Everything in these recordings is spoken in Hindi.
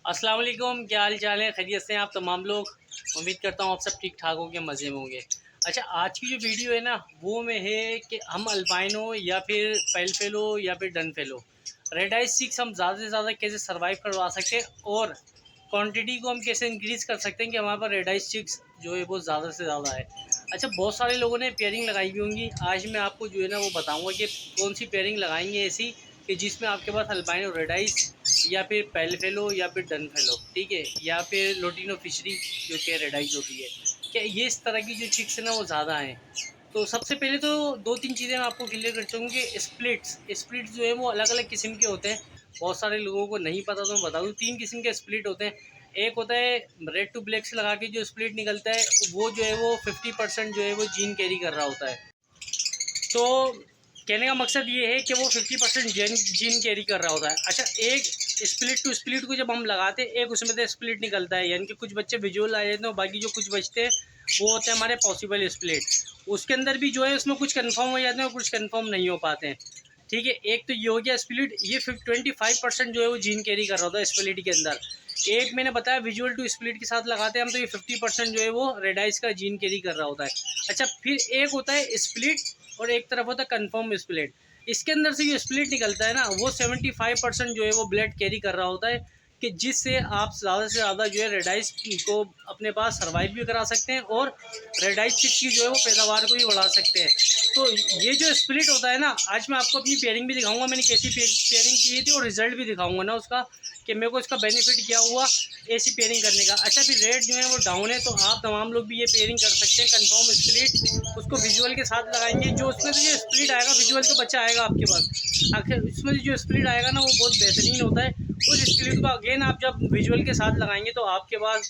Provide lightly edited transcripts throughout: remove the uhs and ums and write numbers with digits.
अस्सलाम वालेकुम, क्या हाल चाल है? खैरियत से हैं आप तमाम लोग? उम्मीद करता हूँ आप सब ठीक ठाक होंगे, मज़े में होंगे। अच्छा, आज की जो वीडियो है ना, वो में है कि हम अल्बाइनो या फिर पेल फेलो या फिर dun fallow red eyes chicks हम ज़्यादा से ज़्यादा कैसे सर्वाइव करवा सकते हैं और क्वांटिटी को हम कैसे इंक्रीज़ कर सकते हैं कि हमारे पास रेड आइज चिक्स जो है वो ज़्यादा से ज़्यादा है। अच्छा, बहुत सारे लोगों ने पेयरिंग लगाई हुई होंगी। आज मैं आपको जो है ना वो बताऊँगा कि कौन सी पेयरिंग लगाएंगे ऐसी कि जिसमें आपके पास अल्बाइनो रेड आइज या फिर पेल फेलो या फिर डन फेलो, ठीक है, या फिर लोटिनो फिशरी जो कि रेड आइज होती है, क्या ये इस तरह की जो चिक्स है ना वो ज़्यादा हैं। तो सबसे पहले तो दो तीन चीज़ें मैं आपको क्लियर कर चुका हूँ कि स्प्लिट्स जो है वो अलग अलग किस्म के होते हैं। बहुत सारे लोगों को नहीं पता, तो मैं बता दूँ, तीन किस्म के स्प्लिट होते हैं। एक होता है रेड टू ब्लैक से लगा के जो स्प्लिट निकलता है, वो जो है वो 50% जो है वो जीन कैरी कर रहा होता है। तो कहने का मकसद ये है कि वो 50% जीन कैरी कर रहा होता है। अच्छा, एक स्प्लिट टू स्प्लिट को जब हम लगाते हैं, एक उसमें से स्प्लिट निकलता है, यानी कि कुछ बच्चे विजुअल आ जाते हैं, बाकी जो कुछ बचते हैं वो होते हैं हमारे पॉसिबल स्प्लिट। उसके अंदर भी जो है उसमें कुछ कंफर्म हो जाते हैं और कुछ कंफर्म नहीं हो पाते हैं, ठीक है। एक तो ये हो गया स्प्लिट, ये 25% जो है वो जीन कैरी कर रहा होता है स्प्लिट के अंदर। एक मैंने बताया विजुअल टू स्प्लिट के साथ लगाते हैं हम, तो ये 50% जो है वो रेडाइज का जीन कैरी कर रहा होता है। अच्छा, फिर एक होता है स्प्लिट और एक तरफ होता है कन्फर्म स्प्लिट। इसके अंदर से जो स्प्लिट निकलता है ना, वो 75% जो है वो ब्लड कैरी कर रहा होता है, कि जिससे आप ज़्यादा से ज़्यादा जो है रेडाइज को अपने पास सर्वाइव भी करा सकते हैं और रेडाइज चिक की जो है वो पैदावार को भी बढ़ा सकते हैं। तो ये जो स्प्लिट होता है ना, आज मैं आपको अपनी पेयरिंग भी दिखाऊंगा, मैंने कैसी पेयरिंग की थी, और रिजल्ट भी दिखाऊंगा ना उसका, कि मेरे को इसका बेनिफिट क्या हुआ ऐसी पेयरिंग करने का। अच्छा, फिर रेट जो है वो डाउन है, तो आप तमाम लोग भी ये पेयरिंग कर सकते हैं। कन्फर्म स्प्लिट उसको विजुअल के साथ लगाएंगे, जो उसमें से जो स्प्लिट आएगा, विजुअल तो बच्चा आएगा आपके पास, आखिर उसमें जो स्प्लिट आएगा ना वो बहुत बेहतरीन होता है। उस स्प्लिट को अगेन आप जब विजुअल के साथ लगाएंगे तो आपके पास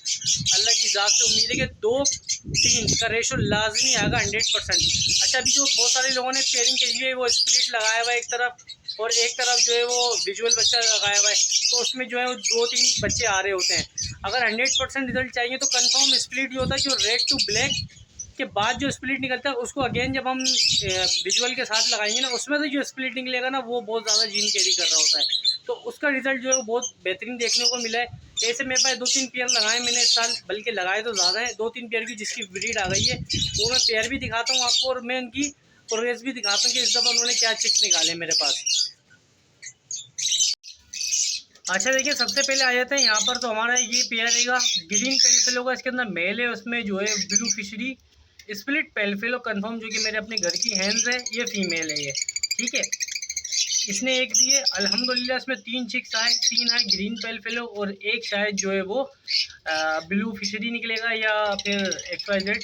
अल्लाह की ज़ात से उम्मीद है कि 2-3 का रेशो लाजमी आएगा 100%। अच्छा, अभी जो बहुत सारे लोगों ने पेयरिंग के लिए वो स्प्लिट लगाया हुआ है एक तरफ, और एक तरफ जो है वो विजुअल बच्चा लगाया हुआ है, तो उसमें जो है वो 2-3 बच्चे आ रहे होते हैं। अगर 100% रिजल्ट चाहिए तो कन्फर्म स्प्लिट जो होता है, जो रेड टू ब्लैक के बाद जो स्प्लिट निकलता है, उसको अगेन जब हम विजुअल के साथ लगाएंगे ना, उसमें से जो स्प्लिट निकलेगा ना वो बहुत ज़्यादा जीन कैरी कर रहा होता है, तो उसका रिजल्ट जो है वो बहुत बेहतरीन देखने को मिला है। ऐसे मेरे पास 2-3 पेयर लगाए मैंने इस साल, बल्कि लगाए तो ज़्यादा है, 2-3 पेयर की जिसकी ब्रीड आ गई है, वो मैं पेयर भी दिखाता हूँ आपको, और मैं उनकी प्रोग्रेस भी दिखाता हूँ कि इस दफ़ा उन्होंने क्या चिक्स निकाले मेरे पास। अच्छा, देखिए, सबसे पहले आ जाते हैं यहाँ पर। तो हमारा ये पेयर रहेगा ग्रीन पेलफेलो का, इसके अंदर मेल है, उसमें जो है ब्लू फिशरी स्प्लिट पेलफेलो कन्फर्म, जो कि मेरे अपने घर की हैंड्स है, ये फीमेल है ये, ठीक है। इसने एक दिए अल्हम्दुलिल्लाह, इसमें 3 चिक्स आए, 3 आए ग्रीन पेल फेलो, और एक शायद जो है वो ब्लू फिशरी निकलेगा या फिर XYZ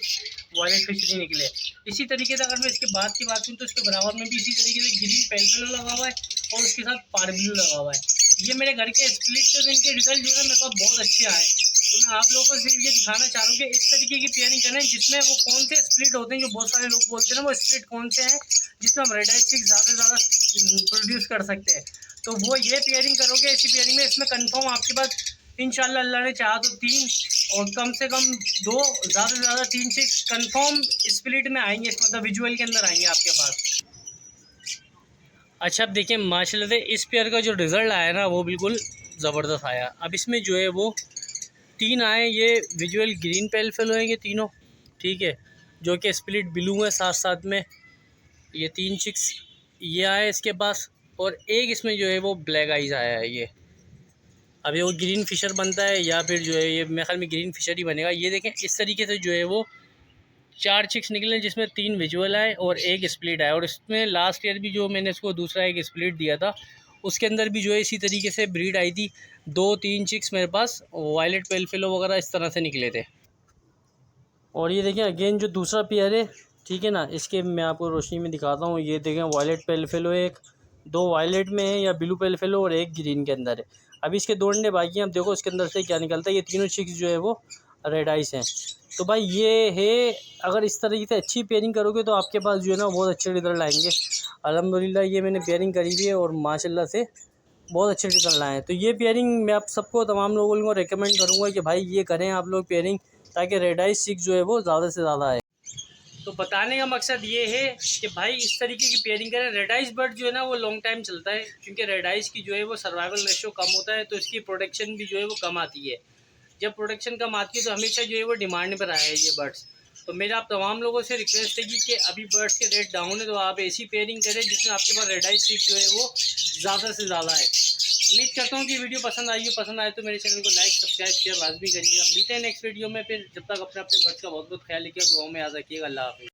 वायलेट फिशरी निकले। इसी तरीके से अगर मैं इसके बाद की बात करूँ तो इसके बराबर में भी इसी तरीके से ग्रीन पेल फेलो लगा हुआ है और उसके साथ पार ब्लू लगा हुआ है। ये मेरे घर के स्प्लिट से इनके रिजल्ट जो है मेरे पास बहुत अच्छे आए। तो मैं आप लोगों को सिर्फ ये दिखाना चाह रहा हूँ कि इस तरीके की पेयरिंग करें जिसमें वो कौन से स्प्लिट होते हैं, जो बहुत सारे लोग बोलते हैं ना वो स्प्लिट कौन से हैं जिसमें हम रेड आइज चिक ज़्यादा से ज़्यादा प्रोड्यूस कर सकते हैं, तो वो ये पेयरिंग करोगे। इसी पेयरिंग में इसमें कंफर्म आपके पास इंशाल्लाह अल्लाह ने चाहा तो 3 और कम से कम 2, ज़्यादा से ज़्यादा 3 चिक्स कंफर्म स्प्लिट में आएंगे, मतलब विजुअल के अंदर आएंगे आपके पास। अच्छा, अब देखिए, माशाल्लाह से इस पेयर का जो रिज़ल्ट आया ना वो बिल्कुल ज़बरदस्त आया। अब इसमें जो है वो 3 आए, ये विजुअल ग्रीन पेल फेलो हैं ये तीनों, ठीक है, जो कि स्प्लिट ब्लू है साथ साथ में। ये 3 चिक्स ये आए इसके पास, और एक इसमें जो है वो ब्लैक आइज आया है ये। अब ये वो ग्रीन फिशर बनता है या फिर जो है ये मेरे ख्याल में ग्रीन फिशर ही बनेगा। ये देखें, इस तरीके से जो है वो 4 चिक्स निकले, जिसमें 3 विजुअल आए और एक स्प्लिट आया। और इसमें लास्ट ईयर भी जो मैंने इसको दूसरा एक स्प्लिट दिया था, उसके अंदर भी जो है इसी तरीके से ब्रीड आई थी। 2-3 चिक्स मेरे पास वायलेट पेलफेलो वगैरह इस तरह से निकले थे। और ये देखें अगेन जो दूसरा पेयर है, ठीक है ना, इसके मैं आपको रोशनी में दिखाता हूँ। ये देखें वायलेट पेलफेलो एक, 2 वायलेट में है या ब्लू पेलफेलो, और एक ग्रीन के अंदर है। अभी इसके 2 अंडे बाकी हैं, अब देखो इसके अंदर से क्या निकलता है। ये तीनों चिक्स जो है वो रेड आइस हैं। तो भाई ये है, अगर इस तरीके से अच्छी पेयरिंग करोगे तो आपके पास जो है ना बहुत अच्छे रिजल्ट आएंगे। अल्हम्दुलिल्लाह ये मैंने पेयरिंग करी हुई है और माशाल्लाह से बहुत अच्छे रिजल्ट आए हैं। तो ये पेयरिंग मैं आप सबको, तमाम लोगों को रेकमेंड करूँगा कि भाई ये करें आप लोग पेयरिंग, ताकि रेड आइस चिक जो है वो ज़्यादा से ज़्यादा आए। तो बताने का मकसद ये है कि भाई इस तरीके की पेयरिंग करें। रेड आइज बर्ड जो है ना वो लॉन्ग टाइम चलता है, क्योंकि रेड आइज की जो है वो सर्वाइवल रेशो कम होता है, तो इसकी प्रोडक्शन भी जो है वो कम आती है। जब प्रोडक्शन कम आती है तो हमेशा जो है वो डिमांड पर आए ये बर्ड्स। तो मेरा आप तमाम लोगों से रिक्वेस्ट है कि अभी बर्ड्स के रेट डाउन है, तो आप ऐसी पेयरिंग करें जिसमें आपके पास रेड आइज स्टिक जो है वो ज़्यादा से ज़्यादा है। उम्मीद करता हूँ कि वीडियो पसंद आई हो। पसंद आए तो मेरे चैनल को लाइक, सब्सक्राइब, शेयर लाजमी करिएगा। मिलते हैं नेक्स्ट वीडियो में फिर। जब तक अपने बर्ड्स का बहुत बहुत ख्याल रखिएगा, दुआओं में याद रखिएगा। अल्लाह हाफिज़।